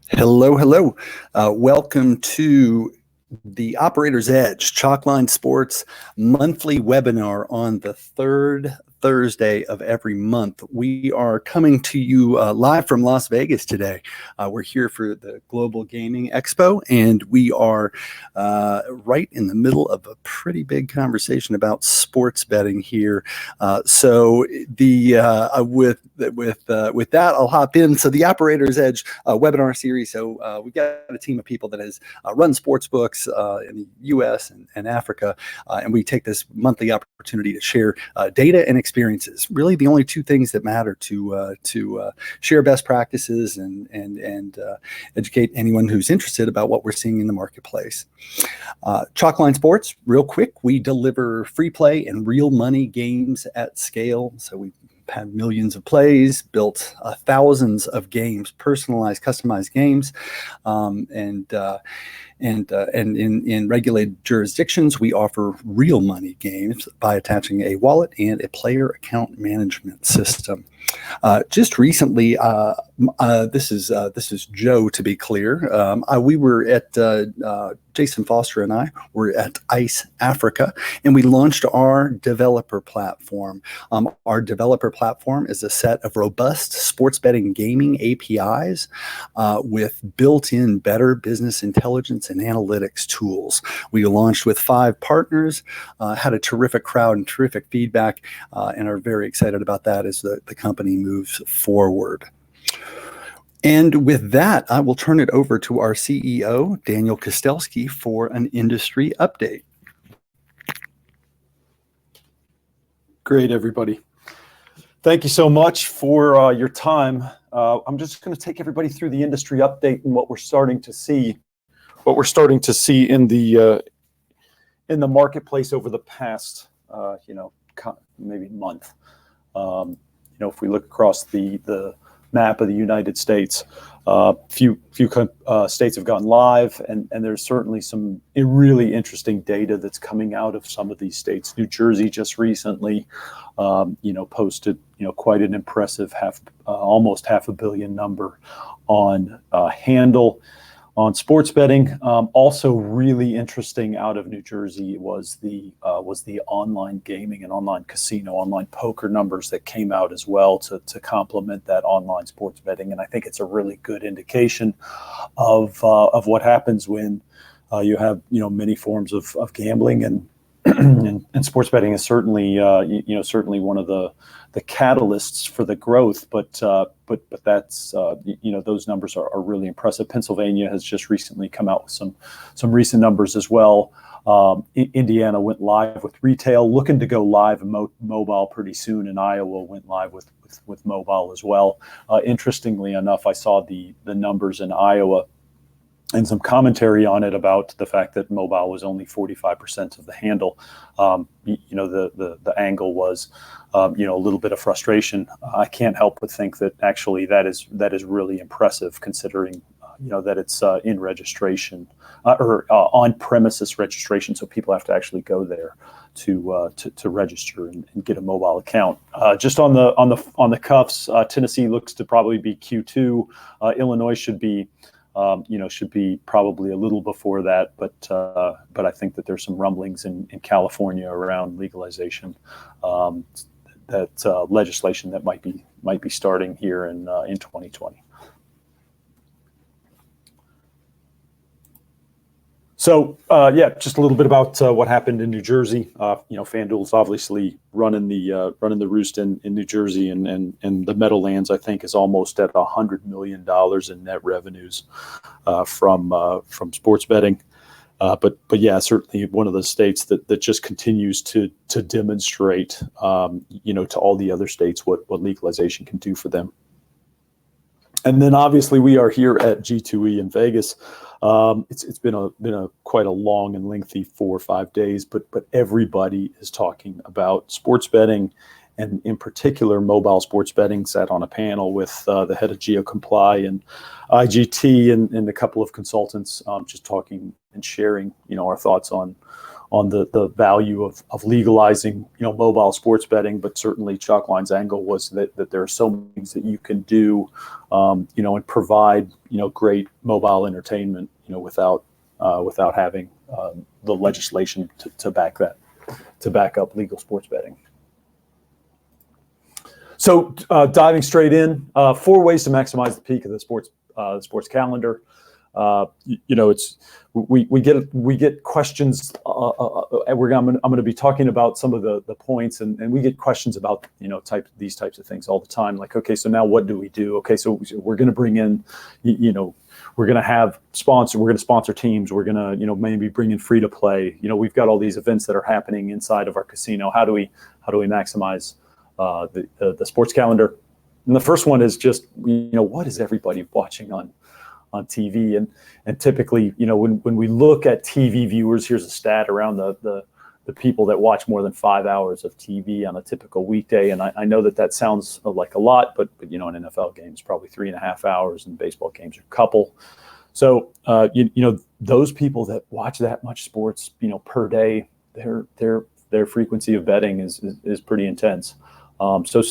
Hello, hello. Welcome to the Operator's Edge Chalkline Sports monthly webinar on the third Thursday of every month. We are coming to you live from Las Vegas today. We're here for the Global Gaming Expo, and we are right in the middle of a pretty big conversation about sports betting here. With that, I'll hop in. So the Operator's Edge webinar series. So we got a team of people that has run sports books in the U.S. and Africa, and we take this monthly opportunity to share data and experiences. Really, the only two things that matter to share best practices and educate anyone who's interested about what we're seeing in the marketplace. Chalkline Sports, real quick, we deliver free play and real money games at scale. So we had millions of plays, built thousands of games, personalized, customized games, and in regulated jurisdictions, we offer real money games by attaching a wallet and a player account management system. Just recently, this is Joe, to be clear. We were at Jason Foster and I were at ICE Africa, and we launched our developer platform. Our developer platform is a set of robust sports betting gaming APIs with built-in better business intelligence and analytics tools. We launched with 5 partners, had a terrific crowd and terrific feedback, and are very excited about that as the company moves forward. And with that, I will turn it over to our CEO, Daniel Kostelski, for an industry update. Great, everybody. Thank you so much for your time. I'm just going to take everybody through the industry update and what we're starting to see. In the marketplace over the past, maybe month. If we look across the map of the United States, few states have gone live, and there's certainly some really interesting data that's coming out of some of these states. New Jersey just recently, posted quite an impressive almost $500 million number on handle on sports betting. Also really interesting out of New Jersey was the online gaming and online casino, online poker numbers that came out as well to complement that online sports betting. And I think it's a really good indication of what happens when you have many forms of gambling, and and sports betting is certainly certainly one of the catalysts for the growth, but that's those numbers are really impressive. Pennsylvania has just recently come out with some recent numbers as well. Indiana went live with retail, looking to go live mobile pretty soon, and Iowa went live with mobile as well. Interestingly enough, I saw the numbers in Iowa and some commentary on it about the fact that mobile was only 45% of the handle. The angle was, a little bit of frustration. I can't help but think that actually that is really impressive, considering that it's in registration or on premises registration, so people have to actually go there to register and get a mobile account. Just on the cuffs, Tennessee looks to probably be Q2. Illinois should be probably a little before that, but I think that there's some rumblings in California around legalization, that legislation that might be starting here in 2020. So just a little bit about what happened in New Jersey. FanDuel's obviously running the roost in New Jersey, and the Meadowlands, I think, is almost at $100 million in net revenues from sports betting. But yeah, certainly one of the states that just continues to demonstrate, to all the other states what legalization can do for them. And then obviously we are here at G2E in Vegas. It's been quite a long and lengthy 4 or 5 days, but everybody is talking about sports betting, and in particular mobile sports betting. Sat on a panel with the head of GeoComply and IGT and a couple of consultants, just talking and sharing our thoughts on the value of legalizing, mobile sports betting, but certainly Chalkline's angle was that there are so many things that you can do, and provide, great mobile entertainment, without having the legislation to back up legal sports betting. So diving straight in, 4 ways to maximize the peak of the sports calendar. We get questions. I'm going to be talking about some of the points, and we get questions about these types of things all the time. Like, okay, so now what do we do? Okay, so we're going to bring in, we're going to have sponsor. We're going to sponsor teams. We're going to maybe bring in free to play. We've got all these events that are happening inside of our casino. How do we maximize the sports calendar? And the first one is just what is everybody watching on TV, and typically, when we look at TV viewers, here's a stat around the people that watch more than 5 hours of TV on a typical weekday. And I know that sounds like a lot, but an NFL game is probably 3.5 hours, and baseball games are a couple. So those people that watch that much sports, per day, their frequency of betting is pretty intense. So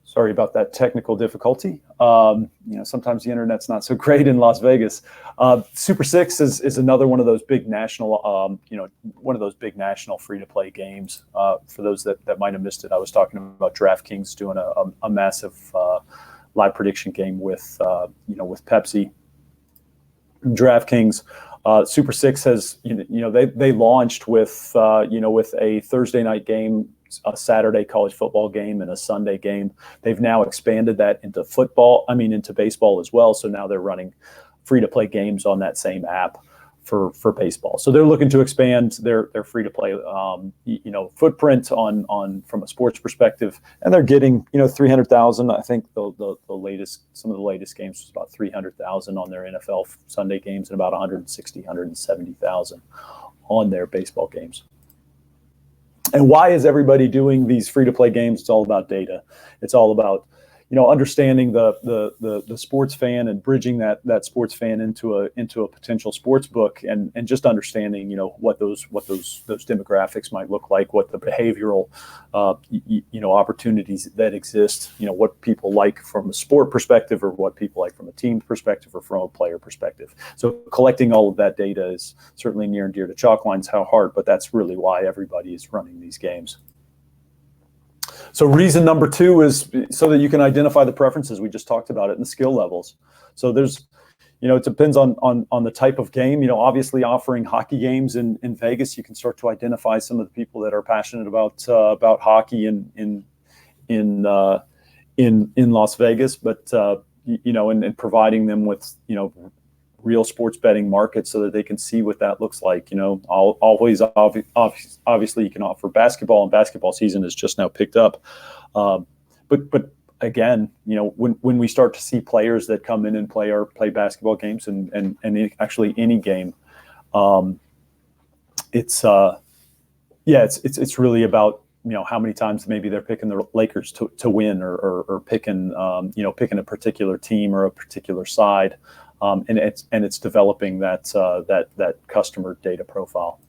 sorry about that technical difficulty. Sometimes the internet's not so great in Las Vegas. Super Six is another one of those big national, free-to-play games. For those that might have missed it, I was talking about DraftKings doing a massive live prediction game with Pepsi. DraftKings, Super Six has, they launched with a Thursday night game, a Saturday college football game, and a Sunday game. They've now expanded that into baseball as well. So now they're running free to play games on that same app for baseball. So they're looking to expand their free-to-play footprint on from a sports perspective, and they're getting 300,000. I think the latest, some of the latest games was about 300,000 on their NFL Sunday games and about 170,000 on their baseball games. And why is everybody doing these free-to-play games? It's all about data. It's all about understanding the sports fan and bridging that sports fan into a potential sports book, and just understanding what those demographics might look like, what the behavioral opportunities that exist, what people like from a sport perspective, or what people like from a team perspective, or from a player perspective. So collecting all of that data is certainly near and dear to Chalklines' heart, but that's really why everybody is running these games. So reason number 2 is so that you can identify the preferences. We just talked about it, and the skill levels. So there's, it depends on the type of game. Obviously offering hockey games in Vegas, you can start to identify some of the people that are passionate about hockey in Las Vegas. But and providing them with real sports betting markets so that they can see what that looks like. Obviously you can offer basketball, and basketball season has just now picked up. But again, when we start to see players that come in and play basketball games and actually any game, it's really about how many times maybe they're picking the Lakers to win, or picking a particular team or a particular side. And it's developing that customer data profile.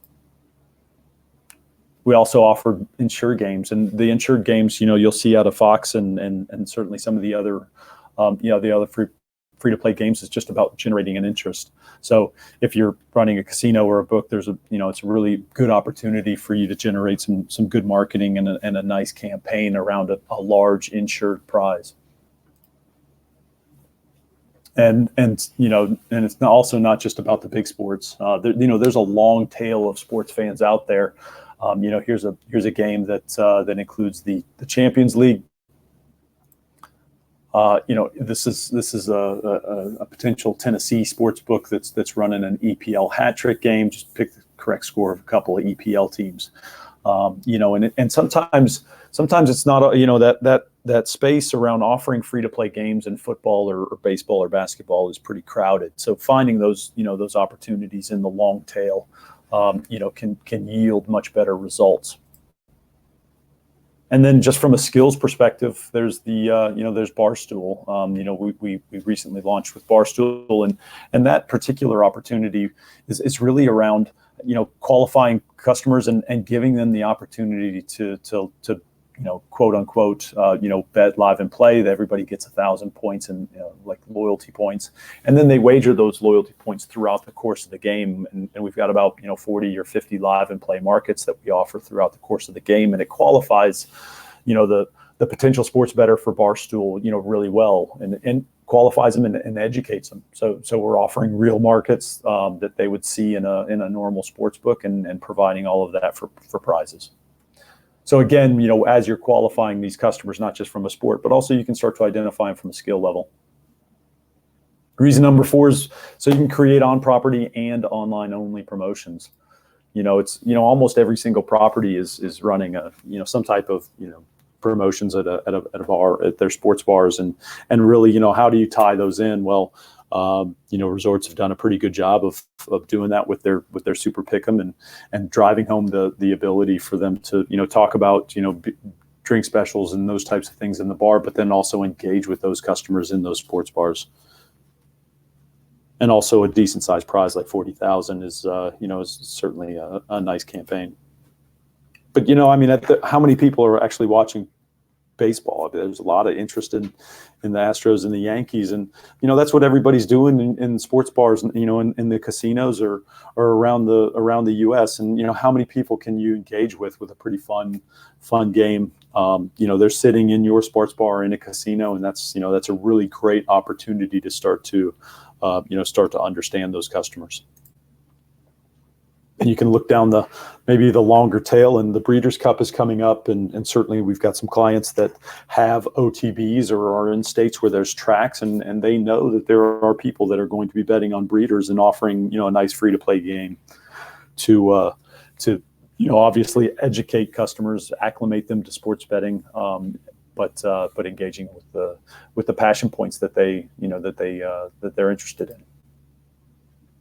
We also offer insured games, and the insured games, you'll see out of Fox and certainly some of the other, the other free to play games is just about generating an interest. So if you're running a casino or a book, there's it's a really good opportunity for you to generate some good marketing and a nice campaign around a large insured prize. And it's also not just about the big sports. There's a long tail of sports fans out there. Here's a game that includes the Champions League. This is a potential Tennessee sports book that's running an EPL hat trick game. Just pick the correct score of a couple of EPL teams. And sometimes it's not that space around offering free-to-play games in football or baseball or basketball is pretty crowded. So finding those opportunities in the long tail, can yield much better results. And then just from a skills perspective, there's there's Barstool. We recently launched with Barstool, and that particular opportunity is really around qualifying customers and giving them the opportunity to quote unquote, bet live and play. That everybody gets 1,000 points and like loyalty points, and then they wager those loyalty points throughout the course of the game. And we've got about 40 or 50 live and play markets that we offer throughout the course of the game, and it qualifies the potential sports bettor for Barstool really well, and qualifies them and educates them. So we're offering real markets that they would see in a normal sports book, and providing all of that for prizes. So again, as you're qualifying these customers, not just from a sport, but also you can start to identify them from a skill level. Reason number 4 is so you can create on-property and online-only promotions. It's almost every single property is running some type of promotions at a bar, at their sports bars, and really how do you tie those in? Well, resorts have done a pretty good job of doing that with their Super Pick'em and driving home the ability for them to talk about drink specials and those types of things in the bar, but then also engage with those customers in those sports bars. And also a decent sized prize like 40,000 is certainly a nice campaign. But how many people are actually watching baseball? There's a lot of interest in the Astros and the Yankees, and that's what everybody's doing in sports bars, in the casinos or around the U.S. And how many people can you engage with a pretty fun game? They're sitting in your sports bar in a casino, and that's a really great opportunity to start to understand those customers. And you can look down maybe the longer tail, and the Breeders' Cup is coming up, and certainly we've got some clients that have OTBs or are in states where there's tracks, and they know that there are people that are going to be betting on breeders and offering, a nice free-to-play game to obviously educate customers, acclimate them to sports betting, but engaging with the passion points that they're interested in.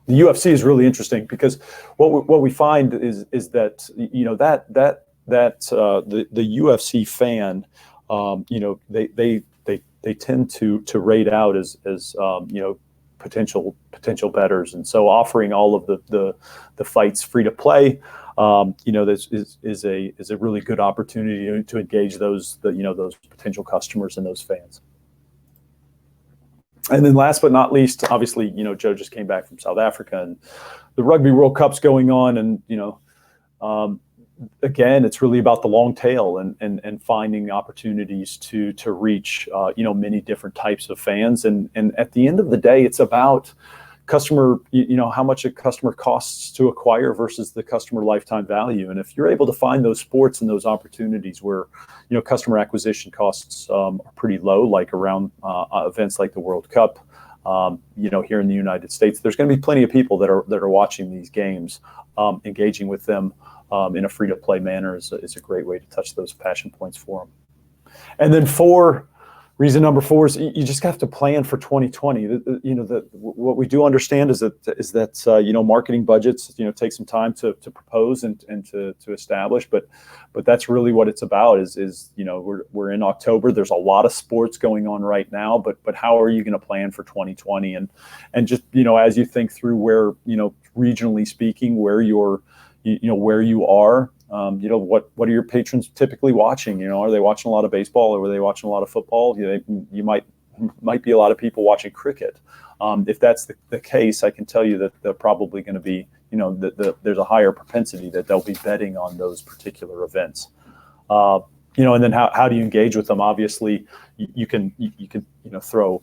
The UFC is really interesting because what we find is that the UFC fan, they tend to rate out as potential bettors, and so offering all of the fights free to play, this is a really good opportunity to engage those potential customers and those fans. And then last but not least, obviously, Joe just came back from South Africa, and the Rugby World Cup's going on, and again, it's really about the long tail and finding opportunities to reach many different types of fans, and at the end of the day, it's about customer, how much a customer costs to acquire versus the customer lifetime value. And if you're able to find those sports and those opportunities where customer acquisition costs are pretty low, like around events like the World Cup, here in the United States, there's going to be plenty of people that are watching these games. Engaging with them in a free-to-play manner is a great way to touch those passion points for them. And then reason number 4 is you just have to plan for 2020. What we do understand is that marketing budgets take some time to propose and to establish, but that's really what it's about. Is we're in October. There's a lot of sports going on right now, but how are you going to plan for 2020? And just as you think through where regionally speaking, where you are. What are your patrons typically watching? Are they watching a lot of baseball, or are they watching a lot of football? You might be a lot of people watching cricket. If that's the case, I can tell you that they're probably going to be, there's a higher propensity that they'll be betting on those particular events. And then how do you engage with them? Obviously, you can throw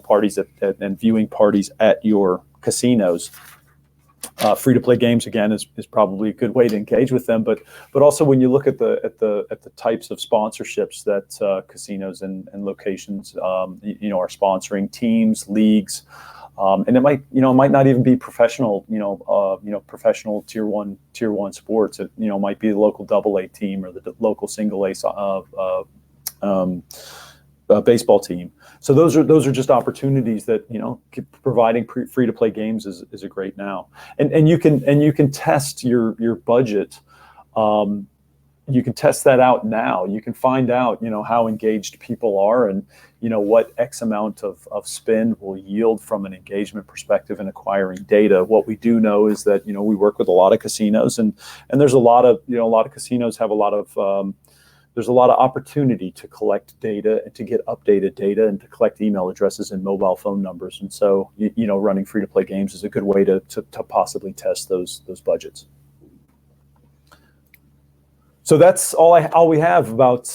parties and viewing parties at your casinos. Free-to-play games again is probably a good way to engage with them, but also when you look at the types of sponsorships that casinos and locations are sponsoring, teams, leagues, and it might not even be professional professional tier one sports. It might be the local AA team or the local single A baseball team. So those are just opportunities that providing free to play games is a great now, and you can test your budget. You can test that out now. You can find out how engaged people are, and what X amount of spend will yield from an engagement perspective in acquiring data. What we do know is that we work with a lot of casinos, and there's a lot of casinos have a lot of there's a lot of opportunity to collect data and to get updated data and to collect email addresses and mobile phone numbers. And so, running free-to-play games is a good way to possibly test those budgets. So that's all we have about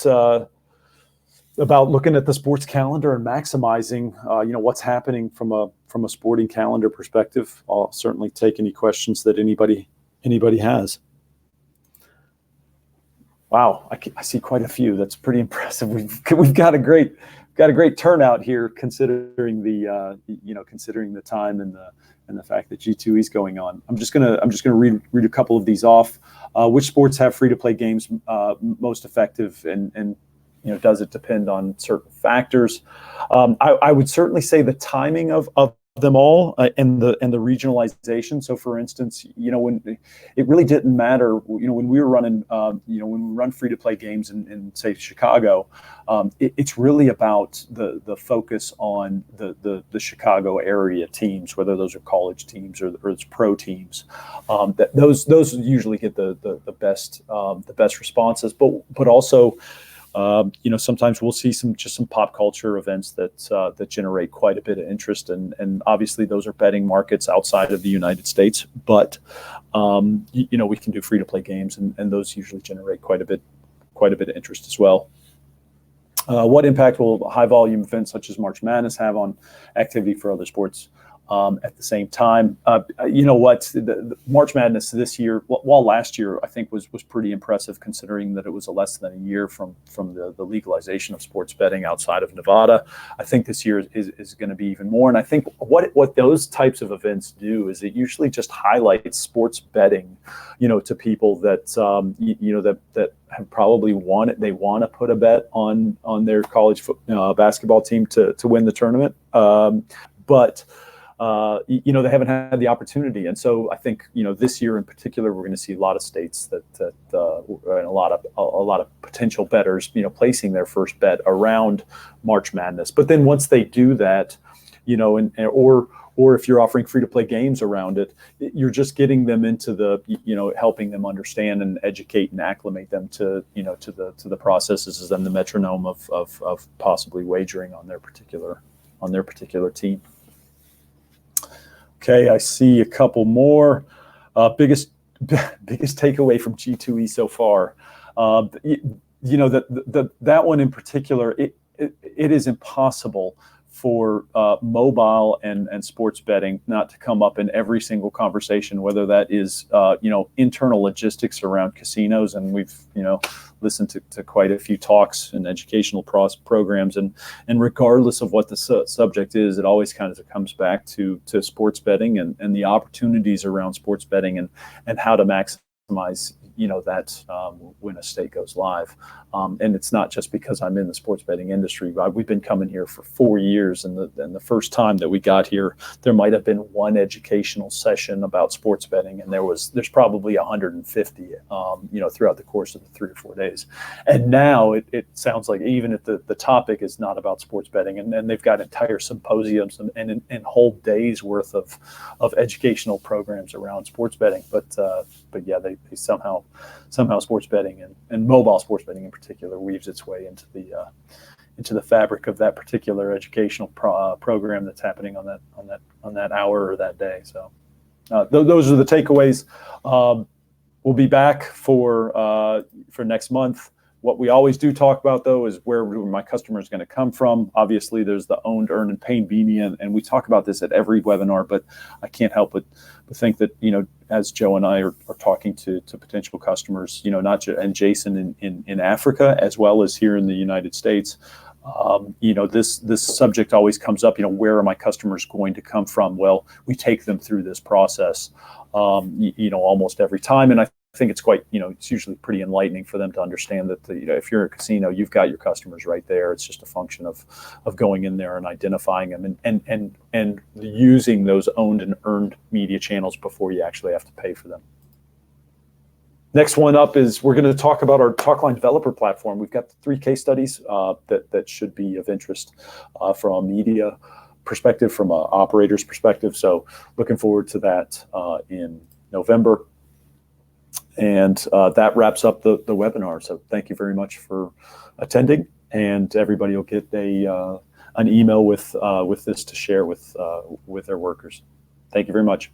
looking at the sports calendar and maximizing, what's happening from a sporting calendar perspective. I'll certainly take any questions that anybody has. Wow, I see quite a few. That's pretty impressive. We've got a great turnout here, considering the time and the fact that G2E is going on. I'm just gonna read a couple of these off. Which sports have free to play games most effective, and does it depend on certain factors? I would certainly say the timing of them all and the regionalization. So for instance, when it really didn't matter, when we were running, when we run free to play games in say Chicago, it's really about the focus on the Chicago area teams, whether those are college teams or it's pro teams. That those usually get the best responses, but also. Sometimes we'll see some pop culture events that generate quite a bit of interest, and obviously those are betting markets outside of the United States. But we can do free to play games, and those usually generate quite a bit of interest as well. What impact will high volume events such as March Madness have on activity for other sports? At the same time, you know what, the March Madness this year, while last year I think was pretty impressive, considering that it was less than a year from the legalization of sports betting outside of Nevada. I think this year is going to be even more. And I think what those types of events do is it usually just highlights sports betting, you know, to people that you know that have probably want to put a bet on their college basketball team to win the tournament, but you know, they haven't had the opportunity. And so I think, you know, this year in particular, we're going to see a lot of states and a lot of potential bettors, you know, placing their first bet around March Madness. But then once they do that, you know, or if you're offering free-to-play games around it, you're just getting them into the, you know, helping them understand and educate and acclimate them to, you know, to the processes and the metronome of possibly wagering on their particular team. Okay, I see a couple more. Biggest takeaway from G2E so far. You know, that one in particular, it is impossible for mobile and sports betting not to come up in every single conversation, whether that is you know, internal logistics around casinos, and we've, you know, listened to quite a few talks and educational programs, and regardless of what the subject is, it always kind of comes back to sports betting and the opportunities around sports betting and how to maximize, you know, that when a state goes live. And it's not just because I'm in the sports betting industry. We've been coming here for 4 years, and the first time that we got here, there might have been one educational session about sports betting, and there's probably 150, you know, throughout the course of the 3 or 4 days. And now it sounds like even if the topic is not about sports betting, and they've got entire symposiums and whole days worth of educational programs around sports betting. But yeah, they somehow sports betting and mobile sports betting in particular weaves its way into the fabric of that particular educational program that's happening on that hour or that day. So those are the takeaways. We'll be back for next month. What we always do talk about, though, is where my customer is going to come from. Obviously, there's the owned, earned, and paid media, and we talk about this at every webinar, but I can't help but think that, you know, as Joe and I are talking to potential customers, you know, and Jason in Africa, as well as here in the United States, you know, this subject always comes up, you know, where are my customers going to come from? Well, we take them through this process, you know, almost every time. And I think it's quite, you know, it's usually pretty enlightening for them to understand that, you know, if you're a casino, you've got your customers right there. It's just a function of going in there and identifying them and using those owned and earned media channels before you actually have to pay for them. Next one up is we're going to talk about our Talkline developer platform. We've got 3 case studies that should be of interest from a media perspective, from an operator's perspective. So looking forward to that in November. And that wraps up the webinar. So thank you very much for attending, and everybody will get an email with this to share with their workers. Thank you very much.